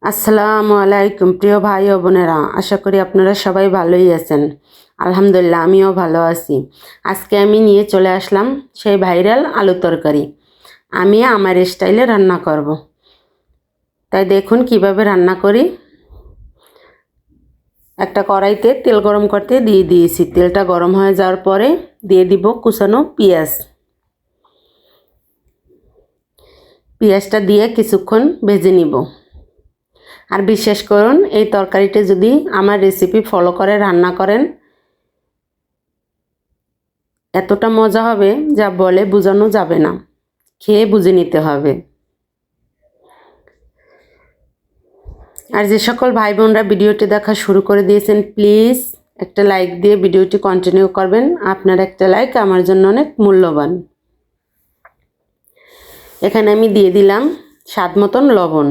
আসসালামু আলাইকুম প্রিয় ভাই ও বোনেরা, আশা করি আপনারা সবাই ভালোই আছেন। আলহামদুলিল্লাহ, আমিও ভালো আছি। আজকে আমি নিয়ে চলে আসলাম সেই ভাইরাল আলু তরকারি। আমি আমার স্টাইলে রান্না করব। তাই দেখুন কিভাবে রান্না করি। একটা কড়াইতে তেল গরম করতে দিয়ে দিয়েছি। তেলটা গরম হয়ে যাওয়ার পরে দিয়ে দিব কুচানো পেঁয়াজ। পেঁয়াজটা দিয়ে কিছুক্ষণ ভেজে নিব। আর বিশ্বাস করুন, এই তরকারিটা যদি আমার রেসিপি ফলো করে রান্না করেন, এতটা মজা হবে যা বলে বোঝানো যাবে না। খেয়ে বুঝে নিতে হবে। আর যে সকল ভাই বোনরা ভিডিওটি দেখা শুরু করে দিয়েছেন, প্লিজ একটা লাইক দিয়ে ভিডিওটি কন্টিনিউ করবেন। আপনার একটা লাইক আমার জন্য অনেক মূল্যবান। এখানে আমি দিয়ে দিলাম স্বাদ মতন লবণ।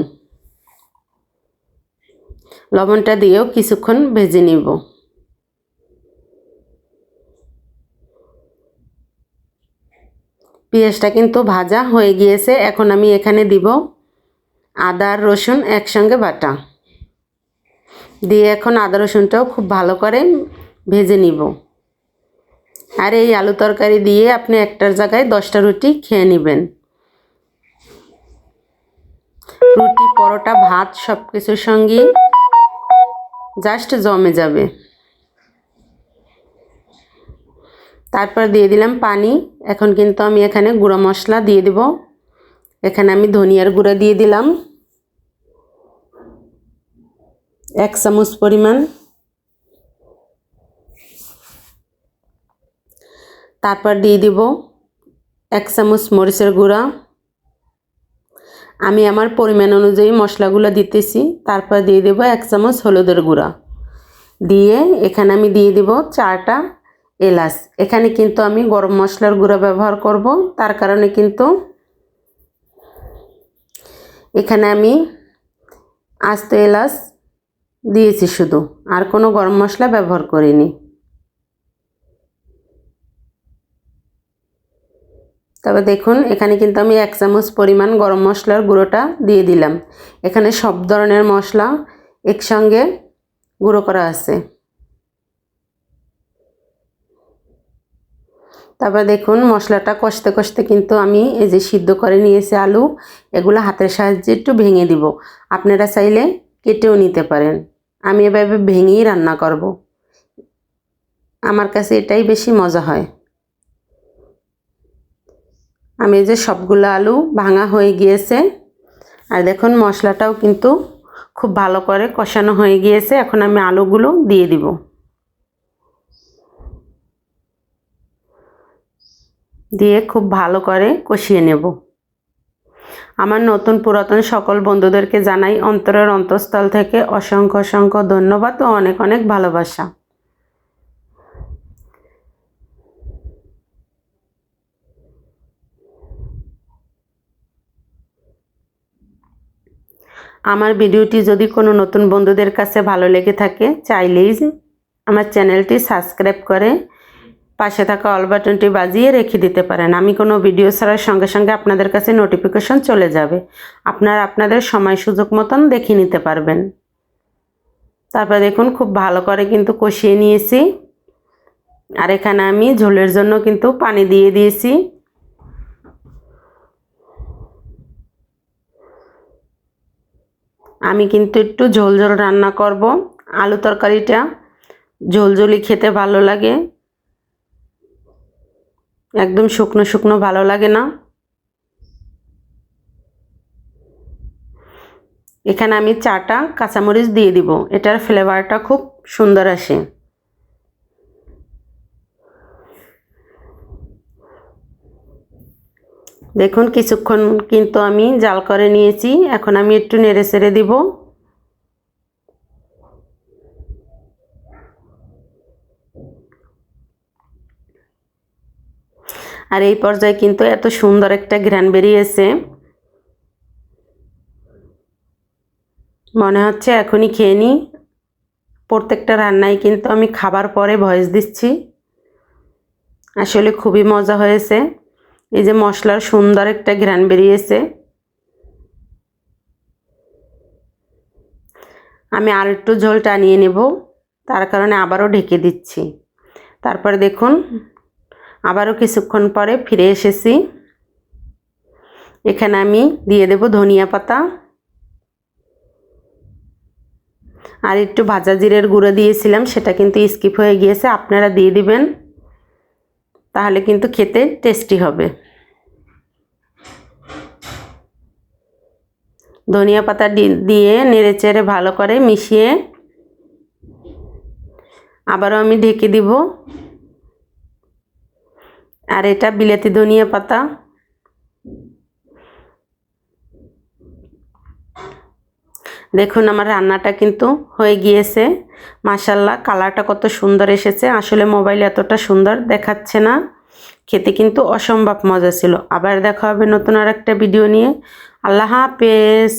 লবণটা দিয়েও কিছুক্ষণ ভেজে নিব। পেঁয়াজটা কিন্তু ভাজা হয়ে গিয়েছে। এখন আমি এখানে দিব আদা আর রসুন একসঙ্গে বাটা দিয়ে এখন আদা রসুনটাও খুব ভালো করে ভেজে নিব। আর এই আলু তরকারি দিয়ে আপনি একটার জায়গায় 10টা রুটি খেয়ে নেবেন। রুটি, পরোটা, ভাত সব কিছুর সঙ্গেই জাস্ট জমে যাবে। তারপর দিয়ে দিলাম পানি। এখন কিন্তু আমি এখানে গুঁড়ো মশলা দিয়ে দেব। এখানে আমি ধনিয়ার গুঁড়া দিয়ে দিলাম 1 চামচ পরিমাণ। তারপর দিয়ে দিব 1 চামচ মরিচের গুঁড়া। আমি আমার পরিমাণ অনুযায়ী মশলাগুলো দিতেছি। তারপর দিয়ে দেব 1 চামচ হলুদের গুঁড়া দিয়ে এখানে আমি দিয়ে দিব 4টা এলাচ। এখানে কিন্তু আমি গরম মশলার গুঁড়া ব্যবহার করব, তার কারণে কিন্তু এখানে আমি আস্ত এলাচ দিয়েছি শুধু, আর কোনো গরম মশলা ব্যবহার করিনি। তবে দেখুন, এখানে কিন্তু আমি 1 চামচ পরিমাণ গরম মশলার গুঁড়োটা দিয়ে দিলাম। এখানে সব ধরনের মশলা একসঙ্গে গুঁড়ো করা আছে। তারপর দেখুন মশলাটা কষতে কষতে কিন্তু আমি এই যে সিদ্ধ করে নিয়েছি আলু, এগুলো হাতের সাহায্যে একটু ভেঙে দিব। আপনারা চাইলে কেটেও নিতে পারেন। আমি এভাবে ভেঙেই রান্না করব। আমার কাছে এটাই বেশি মজা হয়। আমি যে সবগুলো আলু ভাঙা হয়ে গিয়েছে। আর দেখুন মশলাটাও কিন্তু খুব ভালো করে কষানো হয়ে গিয়েছে। এখন আমি আলুগুলো দিয়ে দিব। দিয়ে খুব ভালো করে কষিয়ে নেব। আমার নতুন পুরাতন সকল বন্ধুদেরকে জানাই অন্তরের অন্তঃস্থল থেকে অসংখ্য অসংখ্য ধন্যবাদ ও অনেক অনেক ভালোবাসা। আমার ভিডিওটি যদি কোনো নতুন বন্ধুদের কাছে ভালো লেগে থাকে, চাইলেই আমার চ্যানেলটি সাবস্ক্রাইব করে পাশে থাকা অল বাটনটি বাজিয়ে রেখে দিতে পারেন। আমি কোনো ভিডিও ছাড়ার সঙ্গে সঙ্গে আপনাদের কাছে নোটিফিকেশন চলে যাবে। আপনারা আপনাদের সময় সুযোগ মতন দেখে নিতে পারবেন। তারপর দেখুন খুব ভালো করে কিন্তু কষিয়ে নিয়েছি। আর এখানে আমি ঝোলের জন্য কিন্তু পানি দিয়ে দিয়েছি। আমি কিন্তু একটু ঝোল ঝোল রান্না করব। আলু তরকারিটা ঝোলঝোলি খেতে ভালো লাগে, একদম শুকনো শুকনো ভালো লাগে না। এখানে আমি 4টা কাঁচামরিচ দিয়ে দিব, এটার ফ্লেভারটা খুব সুন্দর আসে। দেখুন কিছুক্ষণ কিন্তু আমি জাল করে নিয়েছি। এখন আমি একটু নেড়ে চেড়ে দিব। আর এই পর্যায়ে কিন্তু এত সুন্দর একটা ঘ্রাণ বেরিয়েছে, মনে হচ্ছে এখনই খেয়ে নিই। প্রত্যেকটা রান্নায় কিন্তু আমি খাবার পরে ভয়েস দিচ্ছি। আসলে খুবই মজা হয়েছে। এই যে মশলার সুন্দর একটা ঘ্রাণ বেরিয়েছে। আমি আর একটু ঝোল টানিয়ে নেব, তার কারণে আবারও ঢেকে দিচ্ছি। তারপরে দেখুন আবারও কিছুক্ষণ পরে ফিরে এসেছি। এখানে আমি দিয়ে দেব ধনিয়া পাতা, আর একটু ভাজা জিরের গুঁড়ো দিয়েছিলাম, সেটা কিন্তু স্কিপ হয়ে গিয়েছে, আপনারা দিয়ে দিবেন, তাহলে কিন্তু খেতে টেস্টি হবে। ধনিয়া পাতা দিয়ে নেড়েচেড়ে ভালো করে মিশিয়ে আবারও আমি ঢেকে দিব। আর এটা বিলাতি ধনিয়া পাতা। দেখুন আমার রান্নাটা কিন্তু হয়ে গিয়েছে। মাশাআল্লাহ, কালারটা কত সুন্দর এসেছে। আসলে মোবাইলে এতটা সুন্দর দেখাচ্ছে না, খেতে কিন্তু অসম্ভব মজা ছিল। আবার দেখা হবে নতুন আরেকটা ভিডিও নিয়ে। আল্লাহ হাফেজ।